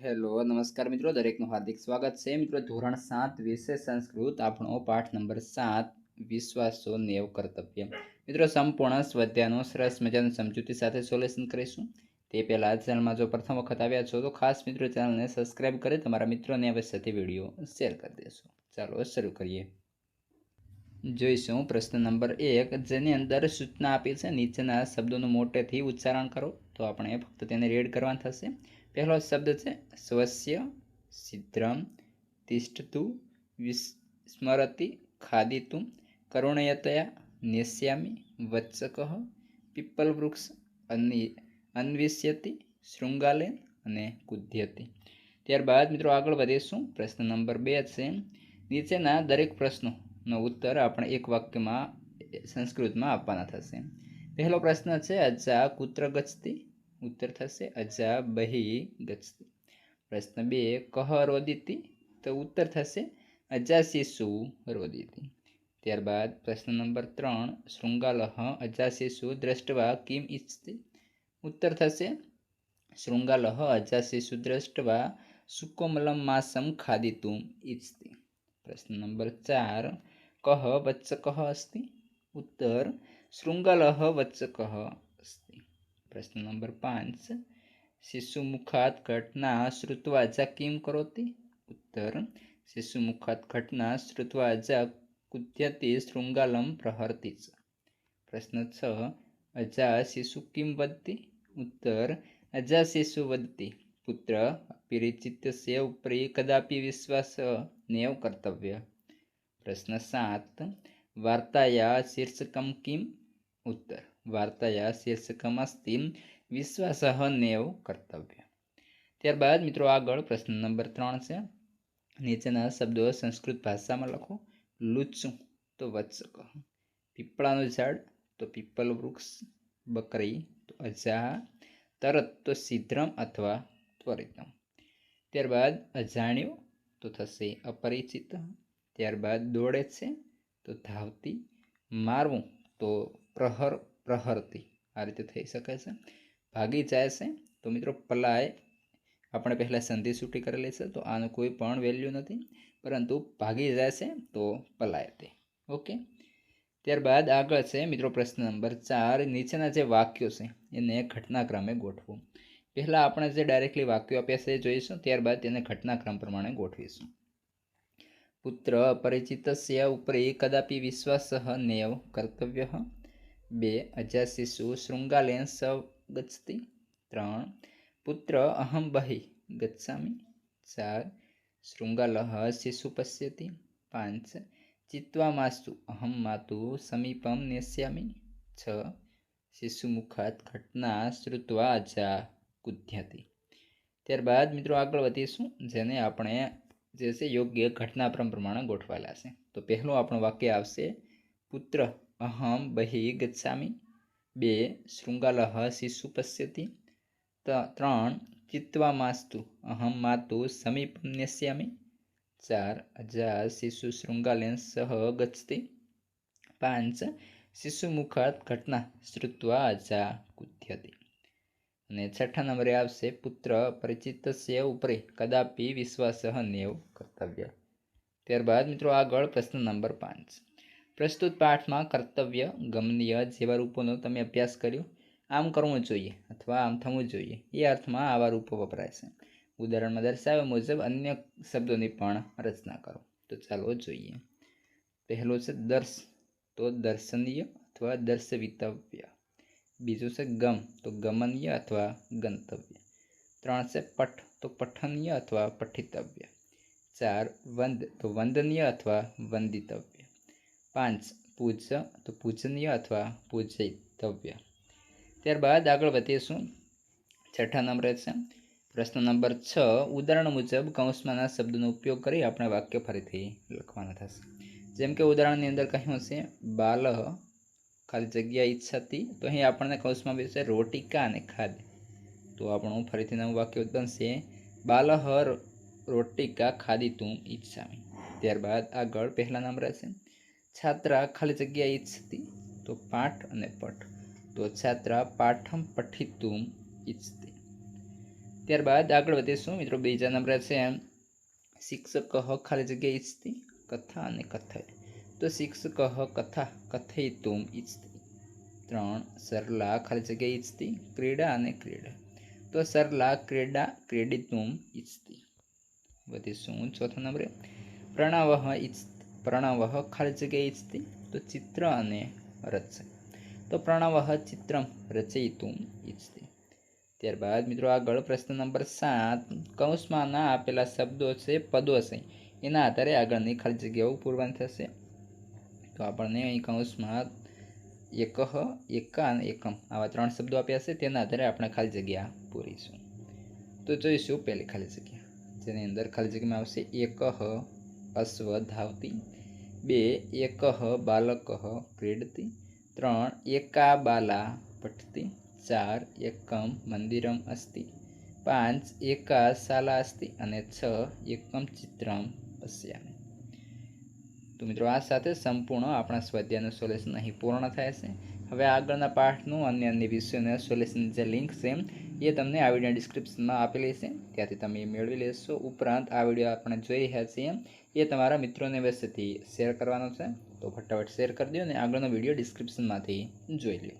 Hello નમસ્કાર મિત્રો, દરેકનું હાર્દિક સ્વાગત છે. મિત્રો ધોરણ 7 વિષય સંસ્કૃત, આપણો પાઠ નંબર 7 વિશ્વાસો નેવ કર્તવ્ય. મિત્રો સંપૂર્ણ સ્વાધ્યાયનો સરસ મજાનું સમજૂતી સાથે સોલ્યુશન કરીશું. તે પહેલાં ચેનલમાં જો પ્રથમ વખત આવ્યા છો તો ખાસ મિત્રો ચેનલને સબસ્ક્રાઇબ કરી તમારા મિત્રોને અવશ્યથી વિડીયો શેર કરી દેશો. ચાલો શરૂ કરીએ. જોઈશું પ્રશ્ન નંબર 1, જેની અંદર સૂચના આપી છે નીચેના શબ્દોનું મોટેથી ઉચ્ચારણ કરો. તો આપણે ફક્ત તેને રીડ કરવાનું થશે. પહેલો શબ્દ છે સ્વસ્ય, શીઘ્રમ, તિષ્ઠતુ, સ્મરતિ, ખાદિતું, કરુણયતયા, નેષ્યામિ, વત્સકઃ, પીપલ વૃક્ષ, અન્વિષ્યતિ, શૃંગાલેન અને કુધ્યતિ. ત્યારબાદ મિત્રો આગળ વધીશું. પ્રશ્ન નંબર 2 છે, નીચેના દરેક પ્રશ્નોનો ઉત્તર આપણે એક વાક્યમાં સંસ્કૃતમાં આપવાના થશે. પહેલો પ્રશ્ન છે અજા કુત્ર ગચ્છતિ. ઉત્તર થશે અજા બહિ ગચ્છતિ. પ્રશ્ન 2, કહ રોદિતિ. તો ઉત્તર થશે અજા શિશુ રોદિતિ. ત્યારબાદ પ્રશ્ન નંબર 3, શૃંગાલઃ અજા શિશુ દ્રષ્ટવા કિમ ઇચ્છતિ. ઉત્તર થશે શૃંગાલઃ અજા શિશુ દ્રષ્ટવા સુકોમલમ માસમ ખાદિતુમ ઇચ્છતિ. પ્રશ્ન નંબર 4, કહ વત્સકઃ અસ્તિ. ઉત્તર શૃંગાલઃ વત્સકઃ અસ્તિ. પ્રશ્ન નંબર 5, શિશુમુખાત ઘટના શ્રુત્વા અજા કિમ કરોતિ. ઉત્તર શિશુમુખાત ઘટના શ્રુત્વા અજા કુધ્યતિ શૃંગાલમ પ્રહરતિ ચ. પ્રશ્ન 6, અજા શિશુ કિમ વદતિ. ઉત્તર અજા શિશુ વદતિ પુત્ર અપિરિચિતસ્ય ઉપરી કદાપી વિશ્વાસ નેવ કર્તવ્ય. પ્રશ્ન 7, વાર્તાયા શીર્ષકમ કિમ. ઉત્તર વાર્તાયા શીર્ષકમ અસ્તિ વિશ્વાસઃ નેવ કર્તવ્ય. ત્યારબાદ મિત્રો આગળ પ્રશ્ન નંબર 3 છે, નીચેના શબ્દો સંસ્કૃત ભાષામાં લખો. લુચ્ચું તો વત્સક, પીપળાનું ઝાડ તો પીપલ વૃક્ષ, બકરી તો અજા, તરત તો શીઘ્રમ અથવા ત્વરિતમ. ત્યારબાદ અજાણ્યો તો થશે અપરિચિત. ત્યારબાદ દોડે છે તો ધાવતી, મારવું તો પ્રહરતી. આ રીતે થઈ શકે છે. ભાગી જાય છે તો મિત્રો પલાય. આપણે પહેલાં સંધિ છૂટી કરેલી છે તો આનું કોઈ પણ વેલ્યુ નથી, પરંતુ ભાગી જાય છે તો પલાય તે. ઓકે. ત્યારબાદ આગળ છે મિત્રો પ્રશ્ન નંબર 4, નીચેના જે વાક્યો છે એને ઘટનાક્રમે ગોઠવું. પહેલાં આપણે જે ડાયરેક્ટલી વાક્યો આપ્યા છે એ જોઈશું, ત્યારબાદ તેને ઘટનાક્રમ પ્રમાણે ગોઠવીશું. પુત્ર અપરિચિતસ્ય ઉપરી કદાપી વિશ્વાસઃ નેવ કર્તવ્યઃ. 2, અજા શિશુ શૃંગાલેન સ ગચ્છતિ. 3, પુત્ર અહમ બહિ ગચ્છામિ. 4, શૃંગાલઃ શિશુ પશ્યતિ. 5, ચિત્વા માસ્તુ અહમ માતુ સમીપમ નેષ્યામિ. 6, શિશુમુખાત ઘટના શ્રુત્વા અજા કુધ્યતિ. ત્યારબાદ મિત્રો આગળ વધીશું, જેને આપણે જે છે યોગ્ય ઘટનાક્રમ પ્રમાણે ગોઠવાયેલા છે. તો પહેલું આપણું વાક્ય આવશે પુત્ર અહમ બહિ ગચ્છામિ. 2, શૃંગાલઃ શિશુ પશ્યતિ. 3, ચિત્વા માસ્તુ અહમ માતુ સમીપમ નેષ્યામિ. 4, અજા શિશુ શૃંગાલેન સહ ગચ્છતિ. 5, શિશુમુખાત ઘટના શ્રુત્વા અજા કુધ્યતિ. અને છઠ્ઠા નંબરે આવશે પુત્ર પરિચિતસ્ય ઉપરી કદાપી વિશ્વાસઃ નેવ કર્તવ્ય. ત્યારબાદ મિત્રો આગળ પ્રશ્ન નંબર 5, પ્રસ્તુત પાઠમાં કર્તવ્ય, ગમનીય જેવા રૂપોનો તમે અભ્યાસ કર્યો. આમ કરવું જોઈએ અથવા આમ થવું જોઈએ એ અર્થમાં આવા રૂપો વપરાય છે. ઉદાહરણમાં દર્શાવ્યા મુજબ અન્ય શબ્દોની પણ રચના કરો. તો ચાલો જોઈએ. પહેલો છે દર્શ તો દર્શનીય અથવા દર્શવિતવ્ય. બીજું છે ગમ તો ગમનીય અથવા ગંતવ્ય. 3 છે પઠ તો પઠનીય અથવા પઠિતવ્ય. 4, વંદ તો વંદનીય અથવા વંદિતવ્ય. 5, પૂજ્ય તો પૂજનીય અથવા પૂજિતવ્ય. ત્યારબાદ આગળ વધીશું. છઠ્ઠા નંબરે છે પ્રશ્ન નંબર 6, ઉદાહરણ મુજબ કૌંસમાંના શબ્દોનો ઉપયોગ કરી આપણે વાક્ય ફરીથી લખવાના થશે. જેમ કે ઉદાહરણની અંદર કહ્યું છે બાલહ ખાલી જગ્યા ઈચ્છતી, તો અહીં આપણને કૌંસમાં બી છે રોટિકા અને ખાદ્ય. તો આપણું ફરીથી નવું વાક્ય બનશે બાલહ રોટિકા ખાદિતુમ ઈચ્છામિ. ત્યારબાદ આગળ પહેલા નંબરે છે છાત્રા ખાલી જગ્યા ઈચ્છતી, તો પાઠ અને પઠ. તો છાત્રા પાઠમ પઠિતુમ ઈચ્છતી. ત્યારબાદ આગળ વધીશું મિત્રો, બીજા નંબર છે શિક્ષક ખાલી જગ્યા ઈચ્છતી કથા અને કથય. તો શિક્ષક કથા કથયિતુમ ઈચ્છતી. 3 સરલા ખાલી જગ્યા ઈચ્છતી ક્રીડા અને ક્રીડા. તો સરલા ક્રીડા ક્રીડિતુમ ઈચ્છતી. વધીશું ચોથા નંબરે, પ્રણવ ખાલી જગ્યા ઈચ્છતી તો ચિત્ર અને રચય. તો પ્રણવ ચિત્રમ રચયિતુમ ઈચ્છતી. ત્યારબાદ મિત્રો આગળ પ્રશ્ન નંબર 7, કૌંસમાંના આપેલા શબ્દો છે પદો છે, એના આધારે આગળની ખાલી જગ્યાઓ પૂરવાની થશે. તો આપણને અહીં કૌંસમાં એકઃ, એકા અને એકમ આવા 3 શબ્દો આપ્યા છે, તેના આધારે આપણે ખાલી જગ્યા પૂરીશું. તો જોઈશું પહેલી ખાલી જગ્યા, જેની અંદર ખાલી જગ્યામાં આવશે એકઃ અશ્વ ધાવતી, 2 એકઃ બાલકઃ ક્રીડતી, 3 એકા બાલા પઠતી, 4 એકમ મંદિરમ અસ્તિ, 5 એકા શાલા અસ્તિ અને 6 એકમ ચિત્રમ પશ્યામિ. તો મિત્રો આ સાથે સંપૂર્ણ આપણા સ્વાધ્યાયનું સોલ્યુશન અહીં પૂર્ણ થાય છે. હવે આગળના પાઠનું અન્ય વિષયોના સોલ્યુશન જે લિંક છે એ તમને આ વિડીયો ડિસ્ક્રિપ્શનમાં આપેલી છે, ત્યાંથી તમે મેળવી લેશો. ઉપરાંત આ વિડીયો આપણે જોઈ રહ્યા છીએ એ તમારા મિત્રોને વ્યવસ્થિતથી શેર કરવાનો છે, તો ફટાફટ શેર કરી દો અને આગળનો વિડીયો ડિસ્ક્રિપ્શનમાંથી જોઈ લો.